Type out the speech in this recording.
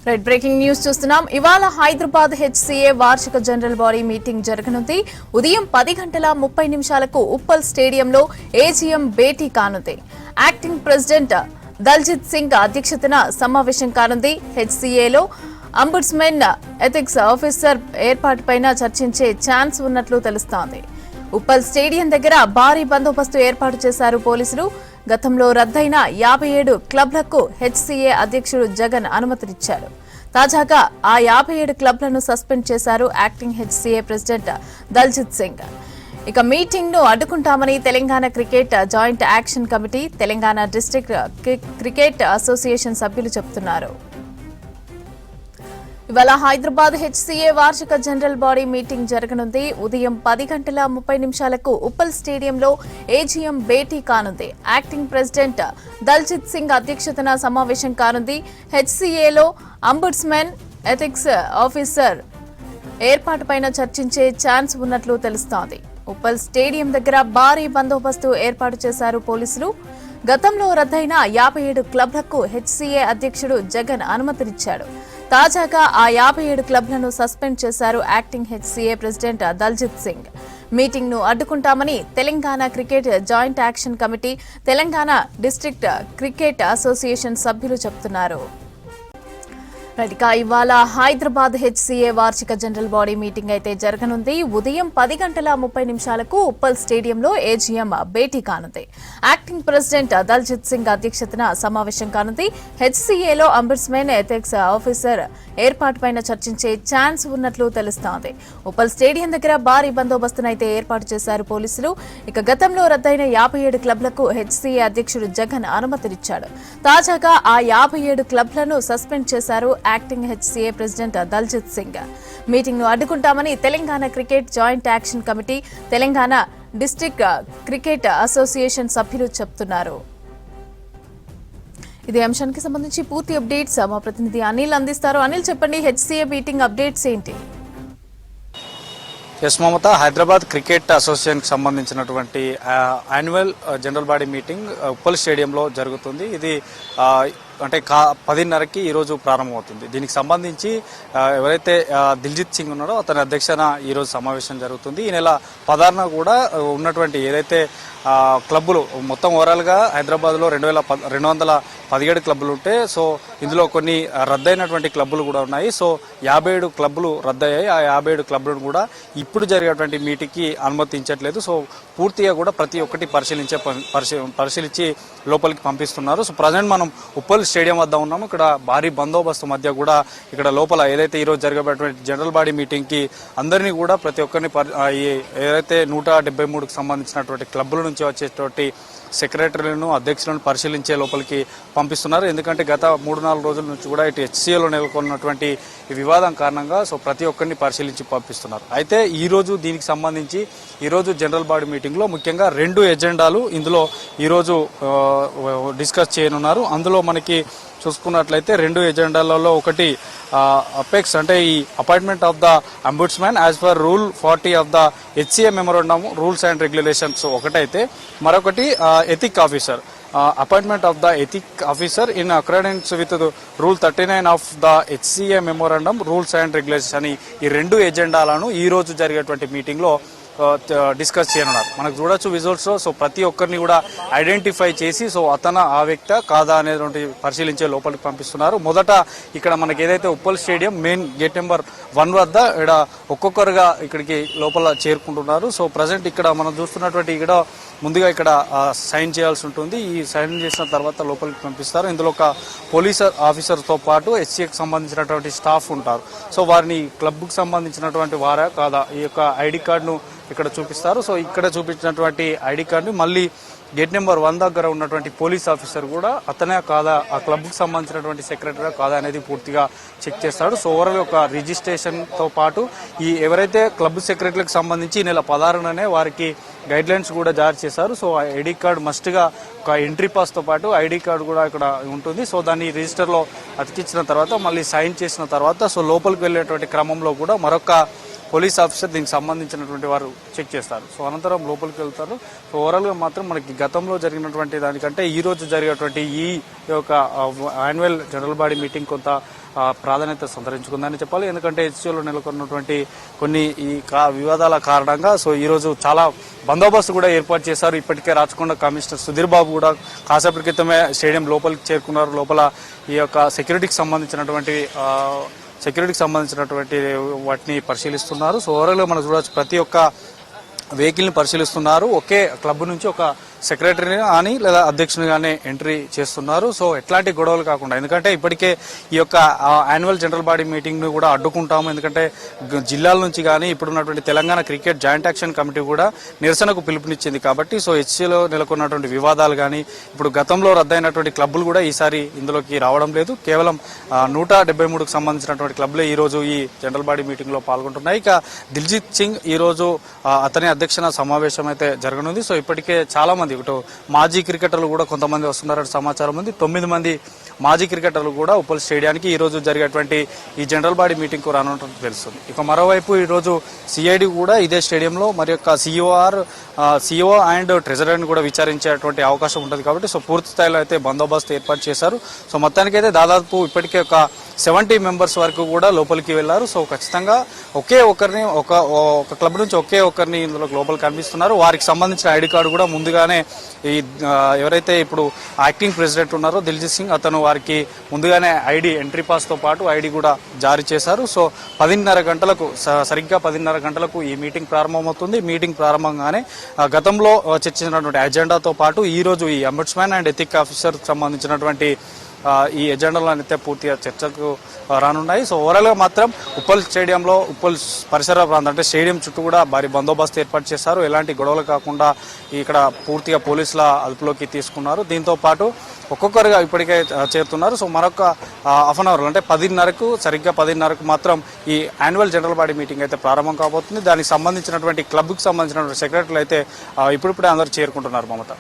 Right breaking news చూస్తున్నాం. ఇవాళ Hyderabad HCA వార్షిక జనరల్ బాడీ మీటింగ్ జరగనుంది. ఉదయం 10:30 ఉప్పల్ స్టేడియంలో ఏజీఎం భేటీ కానుంది. యాక్టింగ్ ప్రెసిడెంట్ దల్జిత్ సింగ్ అధ్యక్షతన సమావేశం కానుంది. హెచ్సీఏలో అంబుడ్స్మెన్ ఎథిక్స్ ఆఫీసర్ ఏర్పాటుపై చర్చించే ఛాన్స్ ఉన్నట్లు తెలుస్తోంది. ఉప్పల్ స్టేడియం దగ్గర భారీ బందోబస్తు ఏర్పాటు చేశారు పోలీసులు. గతంలో రద్దయిన 57 క్లబ్లకు హెచ్సీఏ అధ్యక్షుడు జగన్ అనుమతినిచ్చారు. తాజాగా ఆ 57 క్లబ్లను సస్పెండ్ చేశారు acting HCA president Daljit Singh. ఇక మీటింగ్ ను అడ్డుకుంటామని Telangana cricket joint action committee, Telangana district cricket association సభ్యులు చెబుతున్నారు. ఇవాళ హైదరాబాద్ హెచ్సీఏ వార్షిక జనరల్ బాడీ మీటింగ్ జరగనుంది. ఉదయం 10:30 ఉప్పల్ స్టేడియంలో ఏజీఎం భేటీ కానుంది. యాక్టింగ్ ప్రెసిడెంట్ దల్జిత్ సింగ్ అధ్యక్షతన సమావేశం కానుంది. హెచ్సీఏలో అంబుడ్స్మెన్ ఎథిక్స్ ఆఫీసర్ ఏర్పాటుపై చర్చించే ఛాన్స్ ఉన్నట్లు తెలుస్తోంది. ఉప్పల్ స్టేడియం దగ్గర భారీ బందోబస్తు ఏర్పాటు చేశారు పోలీసులు. గతంలో రద్దయిన 57 క్లబ్లకు హెచ్సీఏ అధ్యక్షుడు జగన్ అనుమతినిచ్చాడు. తాజాగా ఆ 57 క్లబ్లను సస్పెండ్ చేశారు acting HCA president Daljit Singh. Meeting ను అడ్డుకుంటామని Telangana cricket joint action committee, Telangana district cricket association సభ్యులు చెబుతున్నారు. ఇవాళ హైదరాబాద్ హెచ్సీఏ వార్షిక జనరల్ బాడీ మీటింగ్ అయితే జరగనుంది. ఉదయం 10:30 ఉప్పల్ స్టేడియంలో ఏజీఎం భేటీ కానుంది. యాక్టింగ్ ప్రెసిడెంట్ దల్జిత్ సింగ్ అధ్యక్షతన సమావేశం కానుంది. హెచ్సీఏలో అంబుడ్స్మెన్ ఎథిక్స్ ఆఫీసర్ ఏర్పాటుపై చర్చించే ఛాన్స్ ఉన్నట్లు తెలుస్తోంది. ఉప్పల్ స్టేడియం దగ్గర భారీ బందోబస్తునైతే ఏర్పాటు చేశారు పోలీసులు. ఇక గతంలో రద్దయిన 57 క్లబ్లకు హెచ్సీఏ అధ్యక్షుడు జగన్ అనుమతినిచ్చాడు. తాజాగా ఆ 57 క్లబ్లను సస్పెండ్ చేశారు acting HCA president Daljit Singh. Meeting ను అడ్డుకుంటామని Telangana cricket joint action committee, Telangana district cricket association సభ్యులు చెబుతున్నారు. ఇదే అంశానికి సంబంధించి పూర్తి అప్డేట్స్ మా ప్రతినిధి అనిల్ అందిస్తారు. అనిల్, చెప్పండి, హెచ్సీఏ మీటింగ్ అప్డేట్స్ ఏంటి? ఎస్ మమత, హైదరాబాద్ క్రికెట్ అసోసియేషన్కి సంబంధించినటువంటి annual general body meeting Uppal స్టేడియంలో జరుగుతుంది. ఇది అంటే 10:30కి ఈరోజు ప్రారంభమవుతుంది. దీనికి సంబంధించి ఎవరైతే దిల్జిత్ సింగ్ ఉన్నారో అతని అధ్యక్షన ఈరోజు సమావేశం జరుగుతుంది. ఈ నెల 16న కూడా ఉన్నటువంటి ఏదైతే క్లబ్బులు మొత్తం ఓవరాల్గా హైదరాబాద్లో 217 క్లబ్బులు ఉంటే, సో ఇందులో కొన్ని రద్దయినటువంటి క్లబ్బులు కూడా ఉన్నాయి. సో 57 క్లబ్బులు రద్దయ్యాయి. ఆ 57 క్లబ్బులను కూడా ఇప్పుడు జరిగేటువంటి మీటింగ్కి అనుమతించట్లేదు. సో పూర్తిగా కూడా ప్రతి ఒక్కటి పరిశీలించి లోపలికి పంపిస్తున్నారు. సో ప్రజెంట్ మనం ఉప్పల్ స్టేడియం వద్ద ఉన్నాము. ఇక్కడ భారీ బందోబస్తు మధ్య కూడా ఇక్కడ లోపల ఏదైతే ఈరోజు జరిగేటువంటి జనరల్ బాడీ మీటింగ్కి అందరినీ కూడా ప్రతి ఒక్కరిని ఏదైతే 173కు సంబంధించినటువంటి క్లబ్బుల నుంచి వచ్చేటువంటి సెక్రటరీలను, అధ్యక్షులను పరిశీలించే లోపలికి పంపిస్తున్నారు. ఎందుకంటే గత 3-4 రోజుల నుంచి కూడా ఇటు హెచ్సీఏలో నెలకొన్నటువంటి వివాదం కారణంగా సో ప్రతి ఒక్కరిని పరిశీలించి పంపిస్తున్నారు. అయితే ఈరోజు దీనికి సంబంధించి ఈరోజు జనరల్ బాడీ మీటింగ్లో ముఖ్యంగా 2 ఎజెండాలు ఇందులో ఈరోజు డిస్కస్ చేయనున్నారు. అందులో మనకి చూసుకున్నట్లయితే 2 ఎజెండాలలో ఒకటి అపెక్స్ అంటే ఈ appointment of the ombudsmen as per rule 40 of the HCA memorandum rules and regulations ఒకటైతే, మరొకటి ethic officer appointment of the ethic officer in accordance with rule 39 of the HCA memorandum rules and regulations అని ఈ 2 ఎజెండాలను ఈ రోజు జరిగేటువంటి మీటింగ్లో discuss చేయనున్నారు. మనకు చూడొచ్చు విజువల్స్ లో. సో ప్రతి ఒక్కరిని కూడా ఐడెంటిఫై చేసి సో ఆ వ్యక్తి కాదా అనేటువంటి పరిశీలించే లోపలికి పంపిస్తున్నారు. మొదట ఇక్కడ మనకి ఏదైతే Uppal stadium main gate number 1 వద్ద ఇక్కడ ఒక్కొక్కరుగా ఇక్కడికి లోపల చేరుకుంటున్నారు. సో ప్రజెంట్ ఇక్కడ మనం చూస్తున్నటువంటి ఇక్కడ ముందుగా ఇక్కడ సైన్ చేయాల్సి ఉంటుంది. ఈ సైన్ చేసిన తర్వాత లోపలికి పంపిస్తారు. ఇందులో ఒక పోలీస్ ఆఫీసర్తో పాటు హెచ్సీఏకి సంబంధించినటువంటి స్టాఫ్ ఉంటారు. సో వారిని క్లబ్కు సంబంధించినటువంటి వారా కాదా ఈ యొక్క ఐడి కార్డును ఇక్కడ చూపిస్తారు. సో ఇక్కడ చూపించినటువంటి ఐడి కార్డుని మళ్ళీ గేట్ నెంబర్ 1 దగ్గర ఉన్నటువంటి పోలీస్ ఆఫీసర్ కూడా అతనే కాదా, ఆ క్లబ్కు సంబంధించినటువంటి సెక్రటరీ కాదా అనేది పూర్తిగా చెక్ చేస్తాడు. సో ఓవరాల్ ఒక రిజిస్ట్రేషన్తో పాటు ఈ ఎవరైతే క్లబ్ సెక్రటరీలకు సంబంధించి ఈ నెల 16ననే వారికి గైడ్ లైన్స్ కూడా జారీ చేశారు. సో ఐడి కార్డు మస్ట్గా ఒక ఎంట్రీ పాస్తో పాటు ఐడి కార్డు కూడా ఇక్కడ ఉంటుంది. సో దాన్ని రిజిస్టర్లో అతికించిన తర్వాత మళ్ళీ సైన్ చేసిన తర్వాత సో లోపలికి వెళ్ళేటువంటి క్రమంలో కూడా మరొక పోలీస్ ఆఫీసర్ దీనికి సంబంధించినటువంటి వారు చెక్ చేస్తారు. సో అనంతరం లోపలికి వెళ్తారు. సో ఓవరాల్గా మాత్రం మనకి గతంలో జరిగినటువంటి దానికంటే ఈ రోజు జరిగేటువంటి ఈ యొక్క యాన్యువల్ జనరల్ బాడీ మీటింగ్ కొంత ప్రాధాన్యత సంతరించుకుందని చెప్పాలి. ఎందుకంటే హెచ్సిఏలో నెలకొన్నటువంటి కొన్ని ఈ వివాదాల కారణంగా సో ఈరోజు చాలా బందోబస్తు కూడా ఏర్పాటు చేశారు. ఇప్పటికే రాచకొండ కమిషనర్ సుధీర్ బాబు కూడా కాసేపటి క్రితమే స్టేడియం లోపలికి చేరుకున్నారు. లోపల ఈ యొక్క సెక్యూరిటీకి సంబంధించినటువంటి వాటిని పరిశీలిస్తున్నారు. సో ఓవరాల్గా మనం చూడవచ్చు ప్రతి ఒక్క వెహికల్ని పరిశీలిస్తున్నారు. ఒకే క్లబ్ నుంచి ఒక సెక్రటరీని కానీ లేదా అధ్యక్షుని కానీ ఎంట్రీ చేస్తున్నారు. సో ఎట్లాంటి గొడవలు కాకుండా, ఎందుకంటే ఇప్పటికే ఈ యొక్క యాన్యువల్ జనరల్ బాడీ మీటింగ్ను కూడా అడ్డుకుంటాము. ఎందుకంటే జిల్లాల నుంచి కానీ ఇప్పుడున్నటువంటి Telangana cricket joint action committee కూడా నిరసనకు పిలుపునిచ్చింది. కాబట్టి సో హెచ్సిలో నెలకొన్నటువంటి వివాదాలు కానీ ఇప్పుడు గతంలో రద్దయినటువంటి క్లబ్బులు కూడా ఈసారి ఇందులోకి రావడం లేదు. కేవలం 173కు సంబంధించినటువంటి క్లబ్లే ఈరోజు ఈ జనరల్ బాడీ మీటింగ్లో పాల్గొంటున్నాయి. ఇక దిల్జీత్ సింగ్ ఈరోజు అతని అధ్యక్షన సమావేశం అయితే జరగనుంది. సో ఇప్పటికే చాలా మంది ఇటు మాజీ క్రికెటర్లు కూడా కొంతమంది వస్తున్నారని సమాచారం ఉంది. 9 మంది మాజీ క్రికెటర్లు కూడా ఉప్పల్ స్టేడియానికి ఈ రోజు జరిగేటువంటి ఈ జనరల్ బాడీ మీటింగ్ కు రానున్నట్టు తెలుస్తుంది. ఇక మరోవైపు ఈ రోజు సిఐడి కూడా ఇదే స్టేడియంలో మరి యొక్క సిఇఓ అండ్ ట్రెజరర్ని కూడా విచారించేటువంటి అవకాశం ఉంటుంది. కాబట్టి సో పూర్తి స్థాయిలో అయితే బందోబస్తు ఏర్పాటు చేశారు. సో మొత్తానికి అయితే దాదాపు ఇప్పటికే ఒక 70 మెంబర్స్ వరకు కూడా లోపలికి వెళ్లారు. సో ఖచ్చితంగా ఒకే ఒక్కరిని ఒక క్లబ్ నుంచి ఒకే ఒక్కరిని ఇందులో లోపలికి కనిపిస్తున్నారు. వారికి సంబంధించిన ఐడి కార్డు కూడా ముందుగానే ఈ ఎవరైతే ఇప్పుడు యాక్టింగ్ ప్రెసిడెంట్ ఉన్నారో దిల్జీత్ సింగ్ అతను వారికి ముందుగానే ఐడి ఎంట్రీ పాస్ తో పాటు ఐడి కూడా జారీ చేశారు. సో 10:30 గంటలకు సరిగ్గా 10:30 గంటలకు ఈ మీటింగ్ ప్రారంభమవుతుంది. మీటింగ్ ప్రారంభంగానే గతంలో చర్చించినటువంటి అజెండాతో పాటు ఈ రోజు ఈ అంబుడ్స్మన్ అండ్ ఎథిక్ ఆఫీసర్ సంబంధించినటువంటి ఈ ఎజెండాలో అయితే పూర్తిగా చర్చకు రానున్నాయి. సో ఓవరాల్ గా మాత్రం ఉప్పల్ స్టేడియంలో ఉప్పల్ పరిసర ప్రాంతం అంటే స్టేడియం చుట్టూ కూడా భారీ బందోబస్తు ఏర్పాటు చేశారు. ఎలాంటి గొడవలు కాకుండా ఇక్కడ పూర్తిగా పోలీసుల అదుపులోకి తీసుకున్నారు. దీంతో పాటు ఒక్కొక్కరుగా ఇప్పటికే చేరుతున్నారు. సో మరొక హాఫ్ అన్ అవర్ అంటే 10:30కు సరిగ్గా 10:30కు మాత్రం ఈ యాన్యువల్ జనరల్ బాడీ మీటింగ్ అయితే ప్రారంభం కాబోతుంది. దానికి సంబంధించినటువంటి క్లబ్కి సంబంధించినటువంటి సెక్రటరీలు అయితే ఇప్పుడిప్పుడే అందరూ చేరుకుంటున్నారు. మమత.